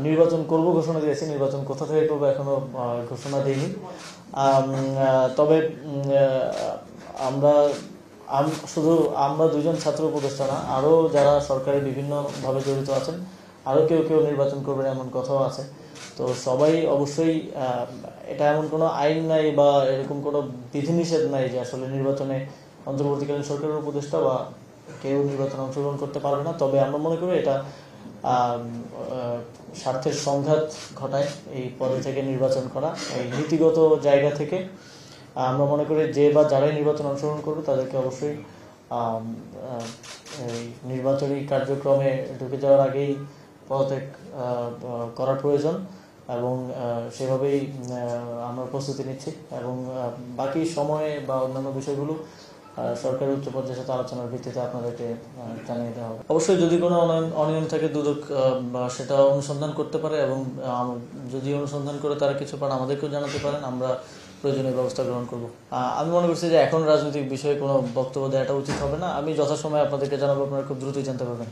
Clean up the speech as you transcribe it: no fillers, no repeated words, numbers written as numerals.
নির্বাচন করব ঘোষণা দিয়েছি, নির্বাচন কোথা থেকে করবো এখনো ঘোষণা দিইনি। তবে আমরা শুধু আমরা দুজন ছাত্র উপদেষ্টা না, আরও যারা সরকারি বিভিন্নভাবে জড়িত আছেন, আরও কেউ কেউ নির্বাচন করবেন এমন কথাও আছে। তো সবাই অবশ্যই, এটা এমন কোনো আইন নাই বা এরকম কোনো বিধিনিষেধ নাই যে আসলে নির্বাচনে অন্তর্বর্তীকালীন সরকারের উপদেষ্টা বা কেউ নির্বাচনে অংশগ্রহণ করতে পারবে না। তবে আমরা মনে করি এটা স্বার্থের সংঘাত ঘটায় এই পদে থেকে নির্বাচন করা। এই নীতিগত জায়গা থেকে আমরা মনে করি যে বা যারাই নির্বাচন অংশগ্রহণ করবে তাদেরকে অবশ্যই এই নির্বাচনী কার্যক্রমে ঢুকে যাওয়ার আগেই পদত্যাগ করার প্রয়োজন এবং সেভাবেই আমরা প্রস্তুতি নিচ্ছি এবং বাকি সময়ে বা অন্যান্য বিষয়গুলো সরকারের উচ্চ পর্যায়ের সাথে আলোচনার ভিত্তিতে আপনাদেরকে জানিয়ে দেওয়া হবে। অবশ্যই যদি কোনো অনিয়ম থাকে দুদক সেটা অনুসন্ধান করতে পারে এবং যদি অনুসন্ধান করে তারা কিছু পান আমাদেরকেও জানাতে পারেন, আমরা প্রয়োজনীয় ব্যবস্থা গ্রহণ করব। আমি মনে করছি যে এখন রাজনৈতিক বিষয়ে কোনো বক্তব্য দেওয়াটা উচিত হবে না। আমি যথাসময়ে আপনাদেরকে জানাবো, আপনারা খুব দ্রুতই জানতে পারবেন।